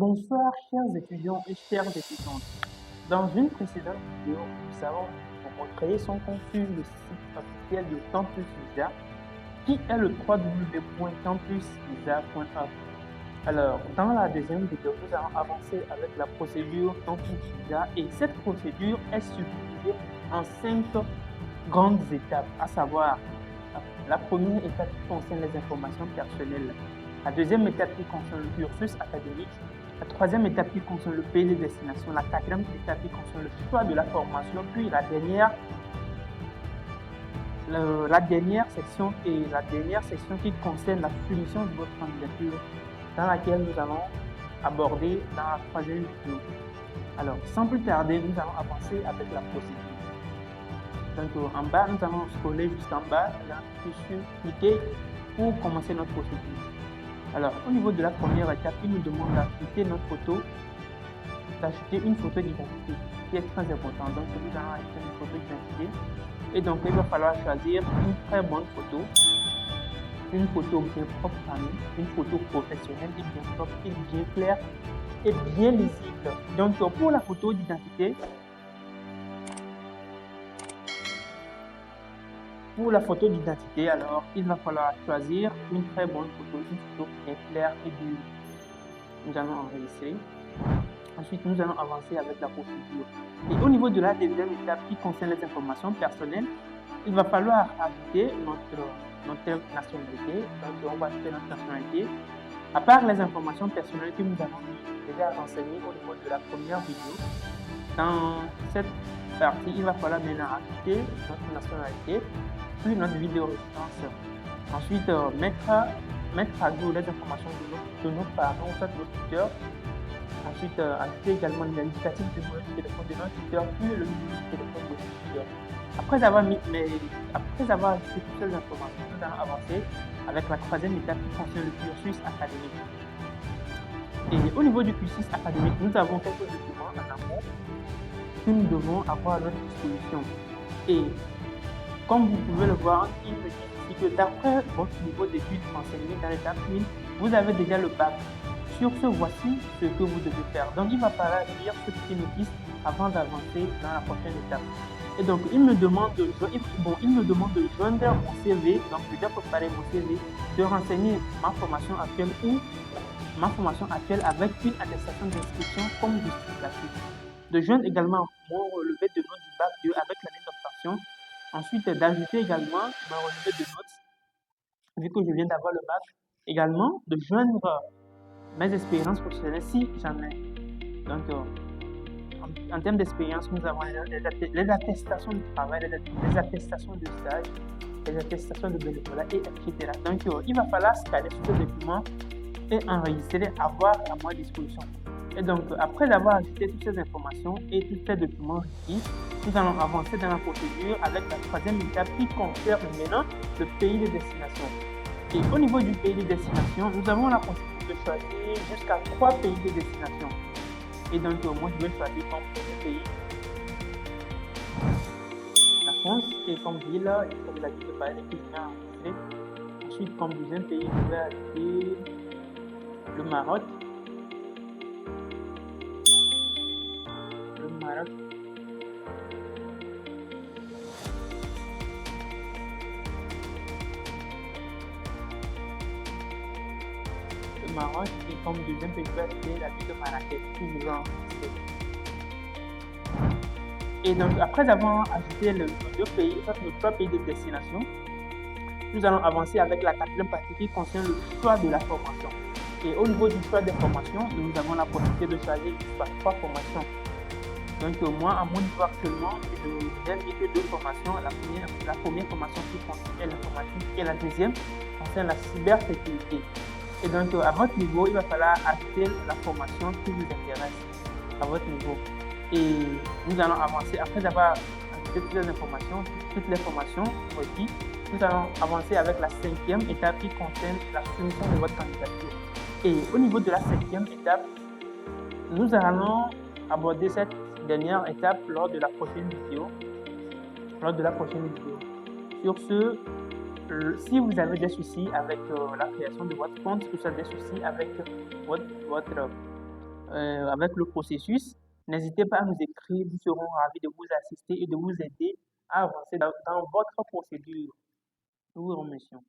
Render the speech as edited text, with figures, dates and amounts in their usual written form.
Bonsoir chers étudiants et chères étudiantes. Dans une précédente vidéo, nous avons créé son contenu le site officiel de Campus Visa qui est le www.campusvisa.org. Alors, dans la deuxième vidéo, nous allons avancer avec la procédure Campus Visa et cette procédure est subdivisée en 5 grandes étapes, à savoir la première étape qui concerne les informations personnelles, la deuxième étape qui concerne le cursus académique, la troisième étape qui concerne le pays de destination, la quatrième étape qui concerne le choix de la formation, puis la dernière section qui concerne la soumission de votre candidature, dans laquelle nous allons aborder dans la troisième vidéo. Alors, sans plus tarder, nous allons avancer avec la procédure. Donc, en bas, nous allons scroller jusqu'en bas, cliquer pour commencer notre procédure. Alors, au niveau de la première étape, il nous demande d'ajouter notre photo, d'ajouter une photo d'identité, qui est très important. Donc, nous allons ajouter une photo d'identité. Et donc, il va falloir choisir une très bonne photo, une photo bien propre à nous, une photo professionnelle et bien propre, et bien claire et bien lisible. Donc, pour la photo d'identité, alors, il va falloir choisir une très bonne photo, une photo bien claire et bien lisible. Nous allons enregistrer. Ensuite, nous allons avancer avec la procédure. Et au niveau de la deuxième étape qui concerne les informations personnelles, il va falloir ajouter notre nationalité. Donc, on va ajouter notre nationalité. À part les informations personnelles que nous avons déjà renseignées au niveau de la première vidéo, dans cette partie, il va falloir maintenant ajouter notre nationalité, puis notre vidéo résidence. Ensuite, mettre à jour les informations de nos parents, soit de nos tuteurs. Ensuite, ajouter également l'indicatif du numéro de téléphone de notre tuteur, puis le numéro de téléphone de notre tuteur. Après avoir ajouté toutes ces informations, nous allons avancer avec la troisième étape qui concerne le cursus académique. Et au niveau du cursus académique, nous avons quelques documents en amont que nous devons avoir à notre disposition. Et comme vous pouvez le voir, il me dit ici que d'après votre niveau d'études enseigné dans l'étape 1, vous avez déjà le bac. Sur ce, voici ce que vous devez faire. Donc, il va falloir lire ce petit notice avant d'avancer dans la prochaine étape. Et donc, il me demande de joindre mon CV. Donc, je dois préparer mon CV, de renseigner ma formation actuelle avec une attestation d'inscription comme justificatif. De joindre également mon relevé de notes du bac 2 avec l'année d'obtention. Ensuite, d'ajouter également mon relevé de notes, vu que je viens d'avoir le bac. Également, de joindre mes expériences professionnelles si j'en ai. Donc, en termes d'expérience, nous avons les attestations de travail, les attestations de stage, les attestations de bénévolat, etc. Donc, il va falloir scanner ce document et enregistrer, avoir à ma disposition. Et donc, après avoir ajouté toutes ces informations et tous ces documents requis, nous allons avancer dans la procédure avec la troisième étape qui concerne maintenant le pays de destination. Et au niveau du pays de destination, nous avons la possibilité de choisir jusqu'à 3 pays de destination. Et donc, moi, je vais choisir comme premier pays la France, et comme ville, comme la ville de Paris, que je vais enregistrer. Ensuite, comme deuxième pays, je vais ajouter le Maroc. Et comme deuxième pays, je vais ajouter la ville de Marrakech, que je vais enregistrer. Et donc, après avoir ajouté nos 3 pays de destination, nous allons avancer avec la quatrième partie qui concerne le choix de la formation. Et au niveau du choix des formations, nous avons la possibilité de choisir 3 formations. Donc, moi, à mon niveau actuellement, je n'ai que 2 formations. La première formation qui concerne l'informatique et la deuxième concerne la cybersécurité. Et donc, à votre niveau, il va falloir ajouter la formation qui vous intéresse à votre niveau. Et nous allons avancer, après avoir ajouté toutes les formations requises, nous allons avancer avec la 5e étape qui concerne la soumission de votre candidature. Et au niveau de la 5e étape, nous allons aborder cette dernière étape lors de la prochaine vidéo. Sur ce, si vous avez des soucis avec la création de votre compte, si vous avez des soucis avec votre avec le processus, n'hésitez pas à nous écrire. Nous serons ravis de vous assister et de vous aider à avancer dans votre procédure. Nous vous remercions.